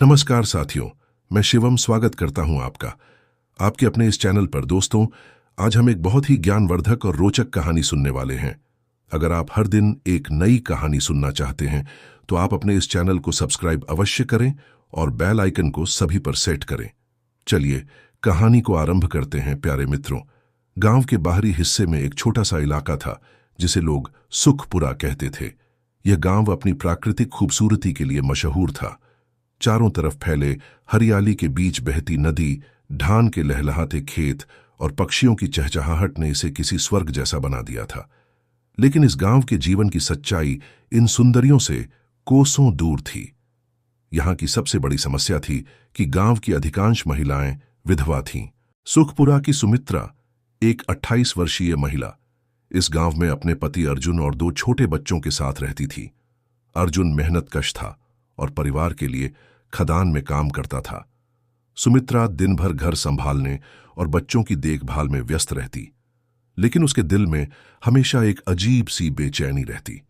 नमस्कार साथियों, मैं शिवम स्वागत करता हूं आपका आपके अपने इस चैनल पर। दोस्तों, आज हम एक बहुत ही ज्ञानवर्धक और रोचक कहानी सुनने वाले हैं। अगर आप हर दिन एक नई कहानी सुनना चाहते हैं तो आप अपने इस चैनल को सब्सक्राइब अवश्य करें और बेल आइकन को सभी पर सेट करें। चलिए कहानी को आरंभ करते हैं। प्यारे मित्रों, गांव के बाहरी हिस्से में एक छोटा सा इलाका था जिसे लोग सुखपुरा कहते थे। यह गांव अपनी प्राकृतिक खूबसूरती के लिए मशहूर था। चारों तरफ फैले हरियाली के बीच बहती नदी, ढान के लहलहाते खेत और पक्षियों की चहचहाहट ने इसे किसी स्वर्ग जैसा बना दिया था। लेकिन इस गांव के जीवन की सच्चाई इन सुंदरियों से कोसों दूर थी। यहां की सबसे बड़ी समस्या थी कि गांव की अधिकांश महिलाएं विधवा थीं। सुखपुरा की सुमित्रा, एक 28 वर्षीय महिला, इस गांव में अपने पति अर्जुन और 2 छोटे बच्चों के साथ रहती थी। अर्जुन मेहनतकश था और परिवार के लिए खदान में काम करता था। सुमित्रा दिन भर घर संभालने और बच्चों की देखभाल में व्यस्त रहती, लेकिन उसके दिल में हमेशा एक अजीब सी बेचैनी रहती।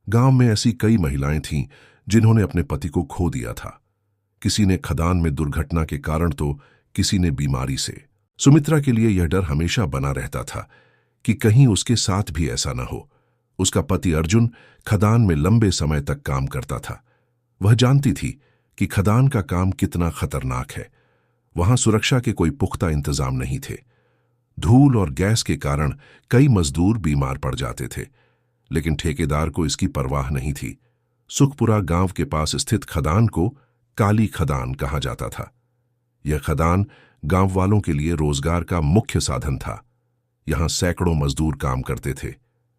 गांव में ऐसी कई महिलाएं थीं जिन्होंने अपने पति को खो दिया था। किसी ने खदान में दुर्घटना के कारण तो किसी ने बीमारी से। सुमित्रा के लिए यह डर हमेशा बना रहता था कि कहीं उसके साथ भी ऐसा न हो। उसका पति अर्जुन खदान में लंबे समय तक काम करता था। वह जानती थी कि खदान का काम कितना खतरनाक है। वहां सुरक्षा के कोई पुख्ता इंतजाम नहीं थे। धूल और गैस के कारण कई मजदूर बीमार पड़ जाते थे, लेकिन ठेकेदार को इसकी परवाह नहीं थी। सुखपुरा गांव के पास स्थित खदान को काली खदान कहा जाता था। यह खदान गांव वालों के लिए रोजगार का मुख्य साधन था। यहां सैकड़ों मजदूर काम करते थे,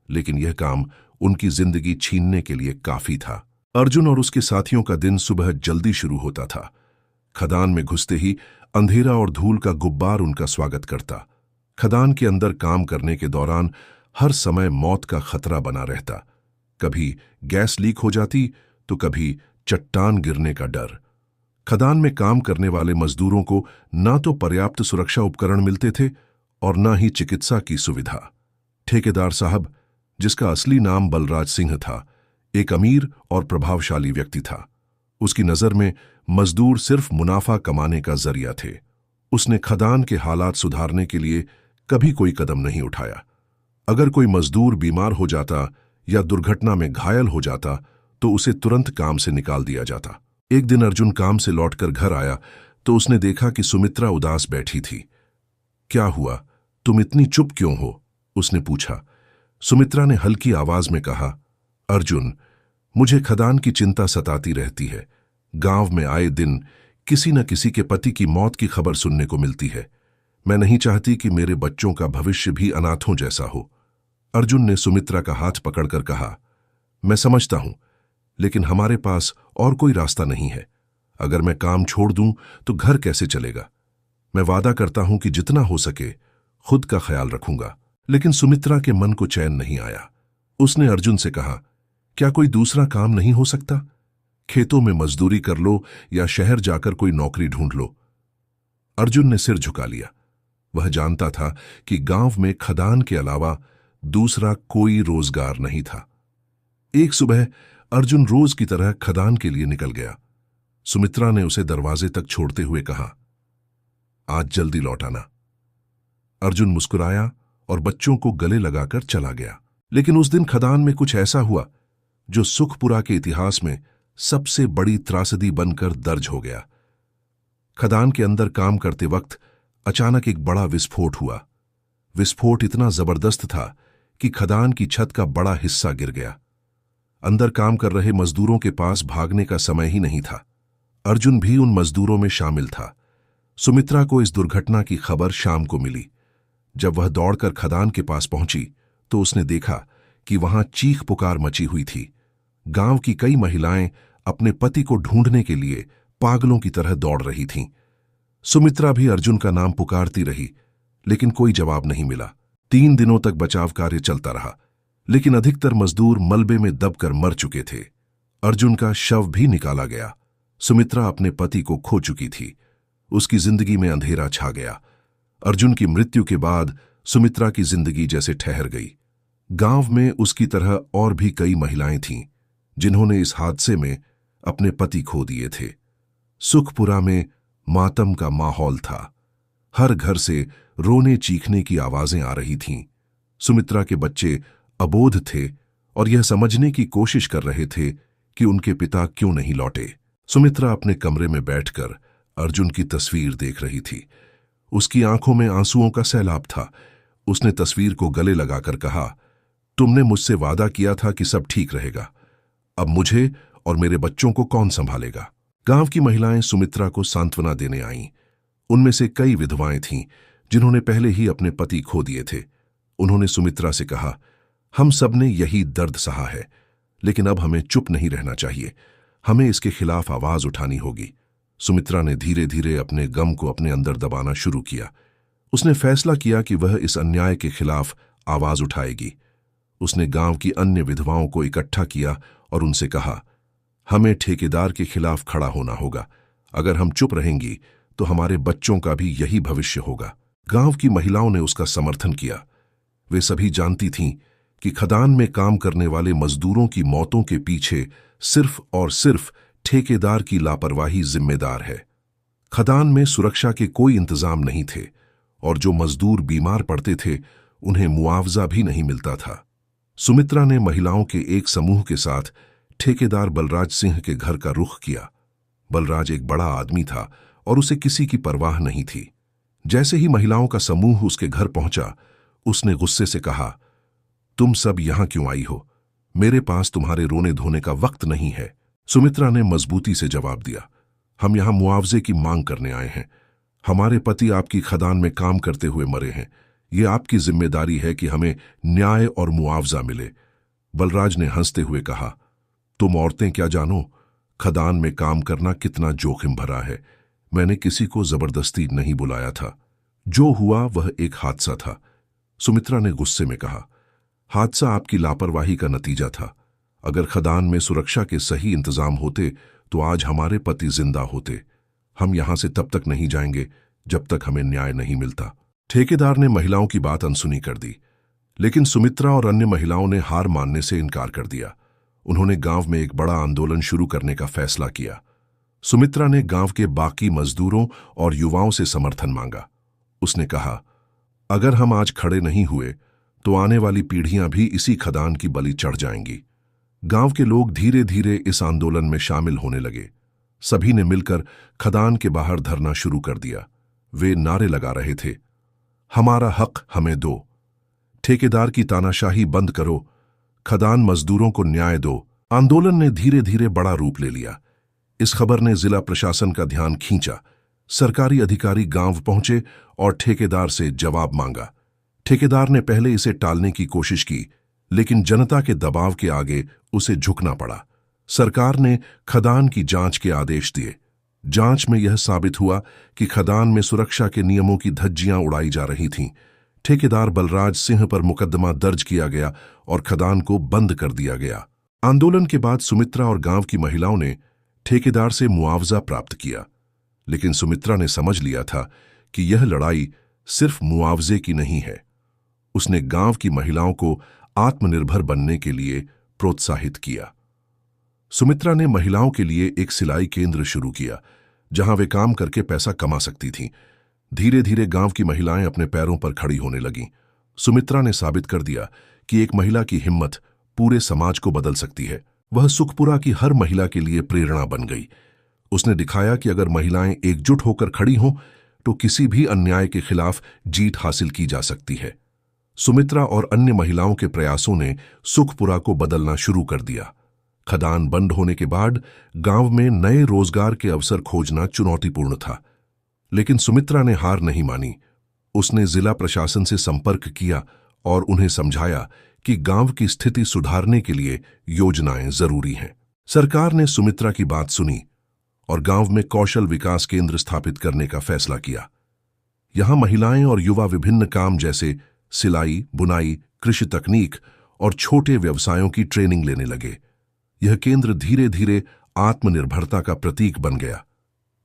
लेकिन यह काम उनकी जिंदगी छीनने के लिए काफी था। अर्जुन और उसके साथियों का दिन सुबह जल्दी शुरू होता था। खदान में घुसते ही अंधेरा और धूल का गुब्बार उनका स्वागत करता। खदान के अंदर काम करने के दौरान हर समय मौत का खतरा बना रहता। कभी गैस लीक हो जाती तो कभी चट्टान गिरने का डर। खदान में काम करने वाले मजदूरों को ना तो पर्याप्त सुरक्षा उपकरण मिलते थे और ना ही चिकित्सा की सुविधा। ठेकेदार साहब, जिसका असली नाम बलराज सिंह था, एक अमीर और प्रभावशाली व्यक्ति था। उसकी नजर में मजदूर सिर्फ मुनाफा कमाने का जरिया थे। उसने खदान के हालात सुधारने के लिए कभी कोई कदम नहीं उठाया। अगर कोई मजदूर बीमार हो जाता या दुर्घटना में घायल हो जाता तो उसे तुरंत काम से निकाल दिया जाता। एक दिन अर्जुन काम से लौटकर घर आया तो उसने देखा कि सुमित्रा उदास बैठी थी। क्या हुआ, तुम इतनी चुप क्यों हो? उसने पूछा। सुमित्रा ने हल्की आवाज में कहा, अर्जुन, मुझे खदान की चिंता सताती रहती है। गांव में आए दिन किसी न किसी के पति की मौत की खबर सुनने को मिलती है। मैं नहीं चाहती कि मेरे बच्चों का भविष्य भी अनाथों जैसा हो। अर्जुन ने सुमित्रा का हाथ पकड़कर कहा, मैं समझता हूं, लेकिन हमारे पास और कोई रास्ता नहीं है। अगर मैं काम छोड़ दूं तो घर कैसे चलेगा? मैं वादा करता हूं कि जितना हो सके खुद का ख्याल रखूंगा। लेकिन सुमित्रा के मन को चैन नहीं आया। उसने अर्जुन से कहा, क्या कोई दूसरा काम नहीं हो सकता? खेतों में मजदूरी कर लो या शहर जाकर कोई नौकरी ढूंढ लो। अर्जुन ने सिर झुका लिया। वह जानता था कि गांव में खदान के अलावा दूसरा कोई रोजगार नहीं था। एक सुबह अर्जुन रोज की तरह खदान के लिए निकल गया। सुमित्रा ने उसे दरवाजे तक छोड़ते हुए कहा, आज जल्दी लौट आना। अर्जुन मुस्कुराया और बच्चों को गले लगाकर चला गया। लेकिन उस दिन खदान में कुछ ऐसा हुआ जो सुखपुरा के इतिहास में सबसे बड़ी त्रासदी बनकर दर्ज हो गया। खदान के अंदर काम करते वक्त अचानक एक बड़ा विस्फोट हुआ। विस्फोट इतना जबरदस्त था कि खदान की छत का बड़ा हिस्सा गिर गया। अंदर काम कर रहे मजदूरों के पास भागने का समय ही नहीं था। अर्जुन भी उन मजदूरों में शामिल था। सुमित्रा को इस दुर्घटना की खबर शाम को मिली। जब वह दौड़कर खदान के पास पहुंची तो उसने देखा कि वहां चीख पुकार मची हुई थी। गांव की कई महिलाएं अपने पति को ढूंढने के लिए पागलों की तरह दौड़ रही थीं। सुमित्रा भी अर्जुन का नाम पुकारती रही, लेकिन कोई जवाब नहीं मिला। 3 दिनों तक बचाव कार्य चलता रहा, लेकिन अधिकतर मजदूर मलबे में दबकर मर चुके थे। अर्जुन का शव भी निकाला गया। सुमित्रा अपने पति को खो चुकी थी। उसकी जिंदगी में अंधेरा छा गया। अर्जुन की मृत्यु के बाद सुमित्रा की जिंदगी जैसे ठहर गई। गांव में उसकी तरह और भी कई महिलाएं थीं जिन्होंने इस हादसे में अपने पति खो दिए थे। सुखपुरा में मातम का माहौल था। हर घर से रोने चीखने की आवाजें आ रही थीं। सुमित्रा के बच्चे अबोध थे और यह समझने की कोशिश कर रहे थे कि उनके पिता क्यों नहीं लौटे। सुमित्रा अपने कमरे में बैठकर अर्जुन की तस्वीर देख रही थी। उसकी आंखों में आंसुओं का सैलाब था। उसने तस्वीर को गले लगाकर कहा, तुमने मुझसे वादा किया था कि सब ठीक रहेगा। अब मुझे और मेरे बच्चों को कौन संभालेगा? गांव की महिलाएं सुमित्रा को सांत्वना देने आईं। उनमें से कई विधवाएं थीं जिन्होंने पहले ही अपने पति खो दिए थे। उन्होंने सुमित्रा से कहा, हम सबने यही दर्द सहा है, लेकिन अब हमें चुप नहीं रहना चाहिए। हमें इसके खिलाफ आवाज उठानी होगी। सुमित्रा ने धीरे धीरे अपने गम को अपने अंदर दबाना शुरू किया। उसने फैसला किया कि वह इस अन्याय के खिलाफ आवाज उठाएगी। उसने गांव की अन्य विधवाओं को इकट्ठा किया और उनसे कहा, हमें ठेकेदार के खिलाफ खड़ा होना होगा। अगर हम चुप रहेंगी तो हमारे बच्चों का भी यही भविष्य होगा। गांव की महिलाओं ने उसका समर्थन किया। वे सभी जानती थीं कि खदान में काम करने वाले मजदूरों की मौतों के पीछे सिर्फ और सिर्फ ठेकेदार की लापरवाही जिम्मेदार है। खदान में सुरक्षा के कोई इंतजाम नहीं थे और जो मजदूर बीमार पड़ते थे उन्हें मुआवजा भी नहीं मिलता था। सुमित्रा ने महिलाओं के एक समूह के साथ ठेकेदार बलराज सिंह के घर का रुख किया। बलराज एक बड़ा आदमी था और उसे किसी की परवाह नहीं थी। जैसे ही महिलाओं का समूह उसके घर पहुंचा, उसने गुस्से से कहा, तुम सब यहां क्यों आई हो? मेरे पास तुम्हारे रोने धोने का वक्त नहीं है। सुमित्रा ने मजबूती से जवाब दिया, हम यहां मुआवजे की मांग करने आए हैं। हमारे पति आपकी खदान में काम करते हुए मरे हैं। ये आपकी जिम्मेदारी है कि हमें न्याय और मुआवजा मिले। बलराज ने हंसते हुए कहा, तुम औरतें क्या जानो, खदान में काम करना कितना जोखिम भरा है। मैंने किसी को जबरदस्ती नहीं बुलाया था। जो हुआ वह एक हादसा था। सुमित्रा ने गुस्से में कहा, हादसा आपकी लापरवाही का नतीजा था। अगर खदान में सुरक्षा के सही इंतजाम होते तो आज हमारे पति जिंदा होते। हम यहां से तब तक नहीं जाएंगे जब तक हमें न्याय नहीं मिलता। ठेकेदार ने महिलाओं की बात अनसुनी कर दी, लेकिन सुमित्रा और अन्य महिलाओं ने हार मानने से इनकार कर दिया। उन्होंने गांव में एक बड़ा आंदोलन शुरू करने का फैसला किया। सुमित्रा ने गांव के बाकी मजदूरों और युवाओं से समर्थन मांगा। उसने कहा, अगर हम आज खड़े नहीं हुए तो आने वाली पीढ़ियां भी इसी खदान की बलि चढ़ जाएंगी। गांव के लोग धीरे धीरे इस आंदोलन में शामिल होने लगे। सभी ने मिलकर खदान के बाहर धरना शुरू कर दिया। वे नारे लगा रहे थे, हमारा हक हमें दो, ठेकेदार की तानाशाही बंद करो, खदान मजदूरों को न्याय दो। आंदोलन ने धीरे धीरे बड़ा रूप ले लिया। इस खबर ने जिला प्रशासन का ध्यान खींचा। सरकारी अधिकारी गांव पहुंचे और ठेकेदार से जवाब मांगा। ठेकेदार ने पहले इसे टालने की कोशिश की, लेकिन जनता के दबाव के आगे उसे झुकना पड़ा। सरकार ने खदान की जांच के आदेश दिए। जांच में यह साबित हुआ कि खदान में सुरक्षा के नियमों की धज्जियां उड़ाई जा रही थीं। ठेकेदार बलराज सिंह पर मुकदमा दर्ज किया गया और खदान को बंद कर दिया गया। आंदोलन के बाद सुमित्रा और गांव की महिलाओं ने ठेकेदार से मुआवजा प्राप्त किया, लेकिन सुमित्रा ने समझ लिया था कि यह लड़ाई सिर्फ मुआवजे की नहीं है। उसने गांव की महिलाओं को आत्मनिर्भर बनने के लिए प्रोत्साहित किया। सुमित्रा ने महिलाओं के लिए एक सिलाई केंद्र शुरू किया, जहां वे काम करके पैसा कमा सकती थीं। धीरे धीरे गांव की महिलाएं अपने पैरों पर खड़ी होने लगीं। सुमित्रा ने साबित कर दिया कि एक महिला की हिम्मत पूरे समाज को बदल सकती है। वह सुखपुरा की हर महिला के लिए प्रेरणा बन गई। उसने दिखाया कि अगर महिलाएं एकजुट होकर खड़ी हों तो किसी भी अन्याय के खिलाफ जीत हासिल की जा सकती है। सुमित्रा और अन्य महिलाओं के प्रयासों ने सुखपुरा को बदलना शुरू कर दिया। खदान बंद होने के बाद गांव में नए रोजगार के अवसर खोजना चुनौतीपूर्ण था, लेकिन सुमित्रा ने हार नहीं मानी। उसने जिला प्रशासन से संपर्क किया और उन्हें समझाया कि गांव की स्थिति सुधारने के लिए योजनाएं जरूरी हैं। सरकार ने सुमित्रा की बात सुनी और गांव में कौशल विकास केंद्र स्थापित करने का फैसला किया। यहां महिलाएं और युवा विभिन्न काम जैसे सिलाई, बुनाई, कृषि तकनीक और छोटे व्यवसायों की ट्रेनिंग लेने लगे। यह केंद्र धीरे धीरे आत्मनिर्भरता का प्रतीक बन गया।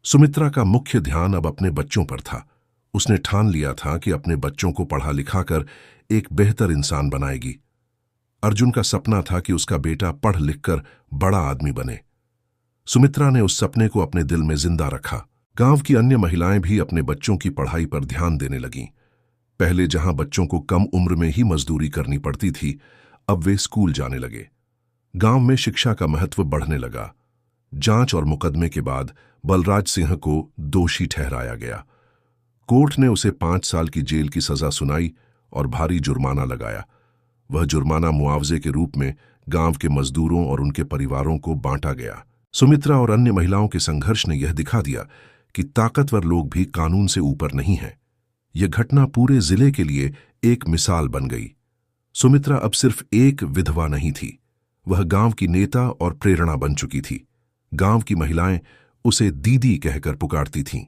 सुमित्रा का मुख्य ध्यान अब अपने बच्चों पर था। उसने ठान लिया था कि अपने बच्चों को पढ़ा लिखाकर एक बेहतर इंसान बनाएगी। अर्जुन का सपना था कि उसका बेटा पढ़ लिखकर बड़ा आदमी बने। सुमित्रा ने उस सपने को अपने दिल में जिंदा रखा। गांव की अन्य महिलाएं भी अपने बच्चों की पढ़ाई पर ध्यान देने लगीं। पहले जहां बच्चों को कम उम्र में ही मजदूरी करनी पड़ती थी, अब वे स्कूल जाने लगे। गांव में शिक्षा का महत्व बढ़ने लगा। जांच और मुकदमे के बाद बलराज सिंह को दोषी ठहराया गया। कोर्ट ने उसे 5 साल की जेल की सजा सुनाई और भारी जुर्माना लगाया। वह जुर्माना मुआवजे के रूप में गांव के मजदूरों और उनके परिवारों को बांटा गया। सुमित्रा और अन्य महिलाओं के संघर्ष ने यह दिखा दिया कि ताकतवर लोग भी कानून से ऊपर नहीं हैं। यह घटना पूरे जिले के लिए एक मिसाल बन गई। सुमित्रा अब सिर्फ एक विधवा नहीं थी, वह गांव की नेता और प्रेरणा बन चुकी थी। गांव की महिलाएं उसे दीदी कहकर पुकारती थीं।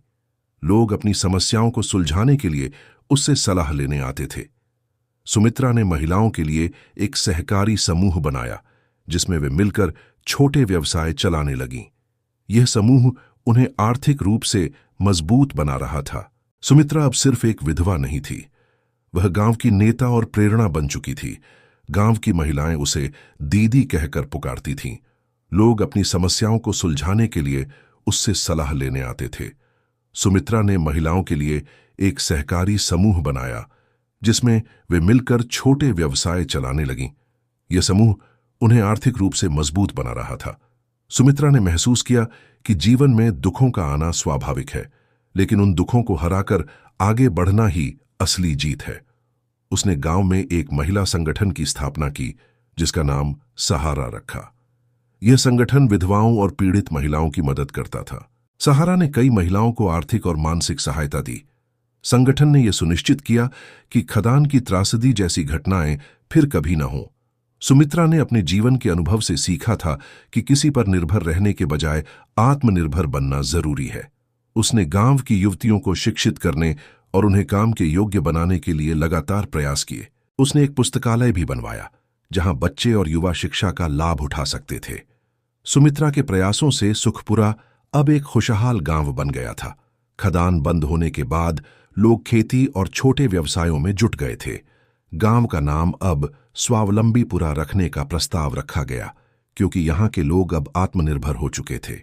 लोग अपनी समस्याओं को सुलझाने के लिए उससे सलाह लेने आते थे। सुमित्रा ने महिलाओं के लिए एक सहकारी समूह बनाया, जिसमें वे मिलकर छोटे व्यवसाय चलाने लगीं। यह समूह उन्हें आर्थिक रूप से मजबूत बना रहा था। सुमित्रा अब सिर्फ एक विधवा नहीं थी, वह गांव की नेता और प्रेरणा बन चुकी थी। गांव की महिलाएं उसे दीदी कहकर पुकारती थीं। लोग अपनी समस्याओं को सुलझाने के लिए उससे सलाह लेने आते थे। सुमित्रा ने महिलाओं के लिए एक सहकारी समूह बनाया, जिसमें वे मिलकर छोटे व्यवसाय चलाने लगीं। यह समूह उन्हें आर्थिक रूप से मजबूत बना रहा था। सुमित्रा ने महसूस किया कि जीवन में दुखों का आना स्वाभाविक है, लेकिन उन दुखों को हराकर आगे बढ़ना ही असली जीत है। उसने गांव में एक महिला संगठन की स्थापना की, जिसका नाम सहारा रखा। यह संगठन विधवाओं और पीड़ित महिलाओं की मदद करता था। सहारा ने कई महिलाओं को आर्थिक और मानसिक सहायता दी। संगठन ने यह सुनिश्चित किया कि खदान की त्रासदी जैसी घटनाएं फिर कभी न हों। सुमित्रा ने अपने जीवन के अनुभव से सीखा था कि किसी पर निर्भर रहने के बजाय आत्मनिर्भर बनना जरूरी है। उसने गांव की युवतियों को शिक्षित करने और उन्हें काम के योग्य बनाने के लिए लगातार प्रयास किए। उसने एक पुस्तकालय भी बनवाया, जहां बच्चे और युवा शिक्षा का लाभ उठा सकते थे। सुमित्रा के प्रयासों से सुखपुरा अब एक खुशहाल गांव बन गया था। खदान बंद होने के बाद लोग खेती और छोटे व्यवसायों में जुट गए थे। गांव का नाम अब स्वावलंबीपुरा रखने का प्रस्ताव रखा गया, क्योंकि यहां के लोग अब आत्मनिर्भर हो चुके थे।